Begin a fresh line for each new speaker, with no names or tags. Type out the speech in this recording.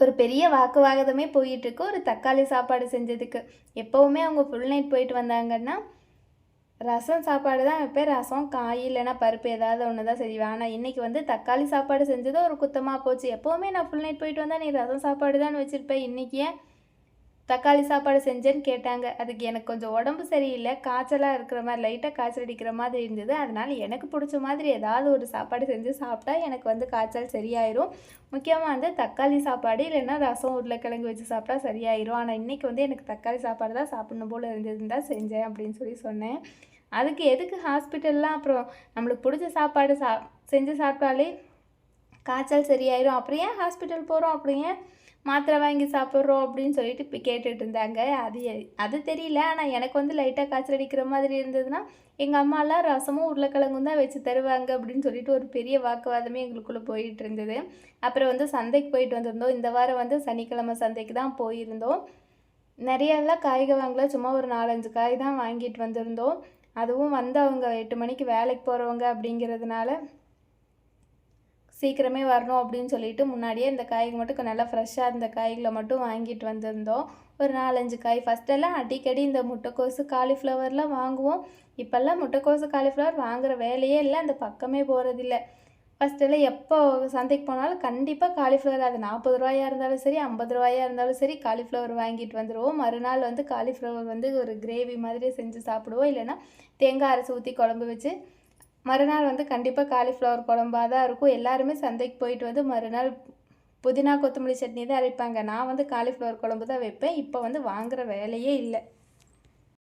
ஒரு பெரிய வாக்குவாதமே போயிட்டுருக்கு ஒரு தக்காளி சாப்பாடு செஞ்சதுக்கு. எப்போவுமே அவங்க ஃபுல் நைட் போயிட்டு வந்தாங்கன்னா, ரசம் சாப்பாடு தான் வைப்பேன். ரசம், காய் இல்லைன்னா பருப்பு ஏதாவது ஒன்று தான் செய்வேன். ஆனால் இன்றைக்கி வந்து தக்காளி சாப்பாடு செஞ்சது ஒரு குத்தமா போச்சு. எப்போவுமே நான் ஃபுல் நைட் போயிட்டு வந்தா, நீ ரசம் சாப்பாடு தான் வச்சுருப்பேன். இன்றைக்கி ஏன் தக்காளி சாப்பாடு செஞ்சேன்னு கேட்டாங்க. அதுக்கு எனக்கு கொஞ்சம் உடம்பு சரியில்லை, காய்ச்சலாக இருக்கிற மாதிரி, லைட்டாக காய்ச்சல் அடிக்கிற மாதிரி இருந்தது. அதனால் எனக்கு பிடிச்ச மாதிரி ஏதாவது ஒரு சாப்பாடு செஞ்சு சாப்பிட்டா எனக்கு வந்து காய்ச்சல் சரியாயிரும். முக்கியமாக வந்து தக்காளி சாப்பாடு இல்லைன்னா ரசம், உருளைக்கிழங்கு வச்சு சாப்பிட்டா சரியாயிரும். ஆனால் இன்றைக்கி வந்து எனக்கு தக்காளி சாப்பாடு தான் சாப்பிடணும் போல் இருந்ததுன்னு தான் செஞ்சேன் அப்படின்னு சொல்லி சொன்னேன். அதுக்கு எதுக்கு ஹாஸ்பிட்டல்லாம் அப்புறம் நம்மளுக்கு பிடிச்ச சாப்பாடு செஞ்சு சாப்பிட்டாலே காய்ச்சல் சரியாயிரும், அப்புறம் ஏன் ஹாஸ்பிட்டல் போகிறோம், அப்புறம் ஏன் மாத்திரை வாங்கி சாப்பிட்றோம் அப்படின்னு சொல்லிட்டு இப்போ கேட்டுட்டு இருந்தாங்க. அது தெரியல. ஆனால் எனக்கு வந்து லைட்டாக காய்ச்சல் அடிக்கிற மாதிரி இருந்ததுன்னா, எங்கள் அம்மாலாம் ரசமும் உருளைக்கிழங்கும் தான் வச்சு தருவாங்க அப்படின்னு சொல்லிட்டு ஒரு பெரிய வாக்குவாதமே எங்களுக்குள்ளே போயிட்டு இருந்தது. அப்புறம் வந்து சந்தைக்கு போயிட்டு வந்திருந்தோம். இந்த வாரம் வந்து சனிக்கிழமை சந்தைக்கு தான் போயிருந்தோம். நிறையெல்லாம் காய்கள் வாங்கல, சும்மா ஒரு 4-5 காய் தான் வாங்கிட்டு வந்திருந்தோம். அதுவும் வந்து அவங்க 8 மணிக்கு வேலைக்கு போகிறவங்க அப்படிங்கிறதுனால சீக்கிரமே வரணும் அப்படின்னு சொல்லிட்டு முன்னாடியே இந்த காய்கள் மட்டும் நல்லா ஃப்ரெஷ்ஷாக இருந்த காய்களை மட்டும் வாங்கிட்டு வந்திருந்தோம். ஒரு 4-5 காய். ஃபஸ்ட்டெல்லாம் அடிக்கடி இந்த முட்டைக்கோசு, காலிஃப்ளவர்லாம் வாங்குவோம். இப்போல்லாம் முட்டைக்கோசு, காலிஃப்ளவர் வாங்குகிற வேலையே இல்லை, அந்த பக்கமே போகிறதில்ல. ஃபஸ்ட்டெல்லாம் எப்போ சந்தைக்கு போனாலும் கண்டிப்பாக காலிஃப்ளவர், அது 40 ரூபாயா இருந்தாலும் சரி, 50 ரூபாயா இருந்தாலும் சரி, காலிஃப்ளவர் வாங்கிட்டு வந்துடுவோம். மறுநாள் வந்து காலிஃப்ளவர் வந்து ஒரு கிரேவி மாதிரி செஞ்சு சாப்பிடுவோம். இல்லைன்னா தேங்காய் அரைச்சி ஊற்றி குழம்பு வச்சு மறுநாள் வந்து கண்டிப்பாக காலிஃப்ளவர் குழம்பா தான் இருக்கும். எல்லாருமே சந்தைக்கு போயிட்டு வந்து மறுநாள் புதினா கொத்தமல்லி சட்னி தான் அரைப்பாங்க. நான் வந்து காலிஃப்ளவர் குழம்பு தான் வைப்பேன். இப்போ வந்து வாங்குகிற வேலையே இல்லை.